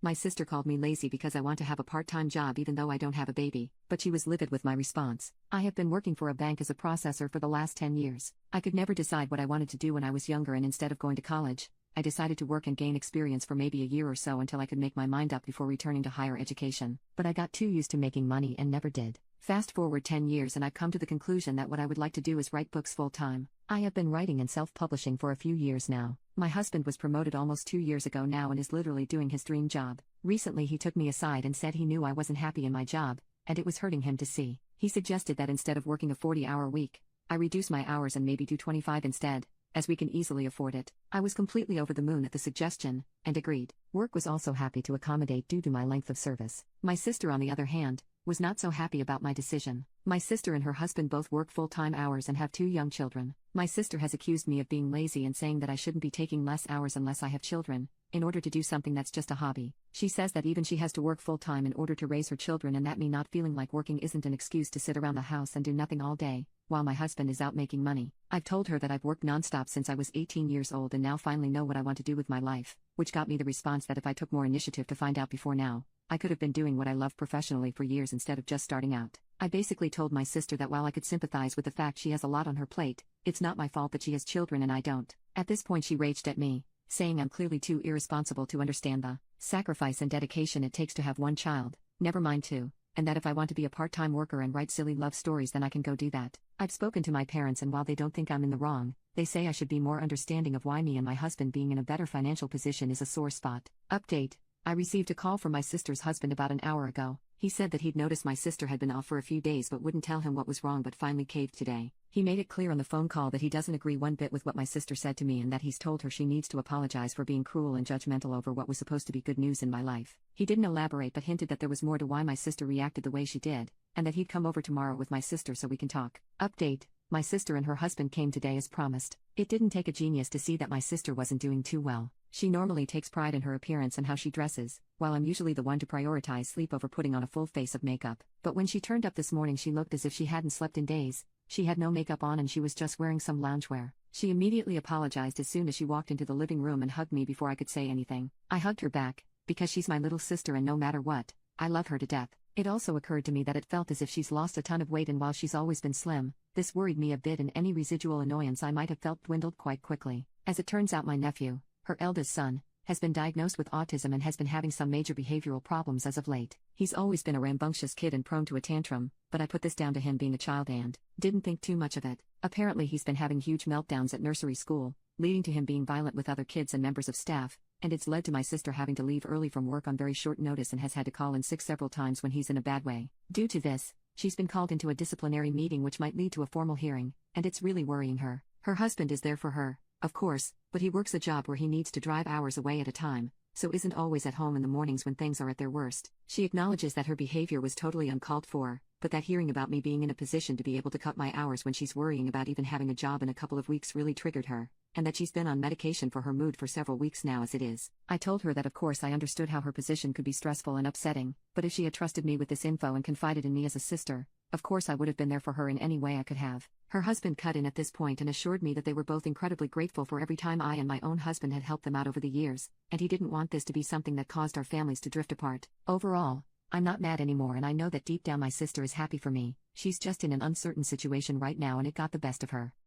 My sister called me lazy because I want to have a part-time job even though I don't have a baby, but she was livid with my response. I have been working for a bank as a processor for the last 10 years. I could never decide what I wanted to do when I was younger, and instead of going to college, I decided to work and gain experience for maybe a year or so until I could make my mind up before returning to higher education. But I got too used to making money and never did. Fast forward 10 years and I've come to the conclusion that what I would like to do is write books full-time. I have been writing and self-publishing for a few years now. My husband was promoted almost 2 years ago now and is literally doing his dream job. Recently he took me aside and said he knew I wasn't happy in my job, and it was hurting him to see. He suggested that instead of working a 40-hour week, I reduce my hours and maybe do 25 instead, as we can easily afford it. I was completely over the moon at the suggestion, and agreed. Work was also happy to accommodate due to my length of service. My sister, on the other hand, was not so happy about my decision. My sister and her husband both work full-time hours and have 2 young children. My sister has accused me of being lazy and saying that I shouldn't be taking less hours unless I have children, in order to do something that's just a hobby. She says that even she has to work full-time in order to raise her children, and that me not feeling like working isn't an excuse to sit around the house and do nothing all day, while my husband is out making money. I've told her that I've worked nonstop since I was 18 years old and now finally know what I want to do with my life, which got me the response that if I took more initiative to find out before now, I could have been doing what I love professionally for years instead of just starting out. I basically told my sister that while I could sympathize with the fact she has a lot on her plate, it's not my fault that she has children and I don't. At this point she raged at me, saying I'm clearly too irresponsible to understand the sacrifice and dedication it takes to have one child, never mind two, and that if I want to be a part-time worker and write silly love stories then I can go do that. I've spoken to my parents, and while they don't think I'm in the wrong, they say I should be more understanding of why me and my husband being in a better financial position is a sore spot. Update: I received a call from my sister's husband about an hour ago. He said that he'd noticed my sister had been off for a few days but wouldn't tell him what was wrong, but finally caved today. He made it clear on the phone call that he doesn't agree one bit with what my sister said to me, and that he's told her she needs to apologize for being cruel and judgmental over what was supposed to be good news in my life. He didn't elaborate but hinted that there was more to why my sister reacted the way she did, and that he'd come over tomorrow with my sister so we can talk. Update: my sister and her husband came today as promised. It didn't take a genius to see that my sister wasn't doing too well. She normally takes pride in her appearance and how she dresses, while I'm usually the one to prioritize sleep over putting on a full face of makeup. But when she turned up this morning she looked as if she hadn't slept in days. She had no makeup on and she was just wearing some loungewear. She immediately apologized as soon as she walked into the living room and hugged me before I could say anything. I hugged her back, because she's my little sister and no matter what, I love her to death. It also occurred to me that it felt as if she's lost a ton of weight, and while she's always been slim, this worried me a bit, and any residual annoyance I might have felt dwindled quite quickly. As it turns out, my nephew, her eldest son, has been diagnosed with autism and has been having some major behavioral problems as of late. He's always been a rambunctious kid and prone to a tantrum, but I put this down to him being a child and didn't think too much of it. Apparently he's been having huge meltdowns at nursery school, leading to him being violent with other kids and members of staff, and it's led to my sister having to leave early from work on very short notice and has had to call in sick several times when he's in a bad way. Due to this, she's been called into a disciplinary meeting which might lead to a formal hearing, and it's really worrying her. Her husband is there for her, of course, but he works a job where he needs to drive hours away at a time, so isn't always at home in the mornings when things are at their worst. She acknowledges that her behavior was totally uncalled for, but that hearing about me being in a position to be able to cut my hours when she's worrying about even having a job in a couple of weeks really triggered her, and that she's been on medication for her mood for several weeks now as it is. I told her that of course I understood how her position could be stressful and upsetting, but if she had trusted me with this info and confided in me as a sister, of course I would have been there for her in any way I could have. Her husband cut in at this point and assured me that they were both incredibly grateful for every time I and my own husband had helped them out over the years, and he didn't want this to be something that caused our families to drift apart. Overall, I'm not mad anymore, and I know that deep down my sister is happy for me. She's just in an uncertain situation right now and it got the best of her.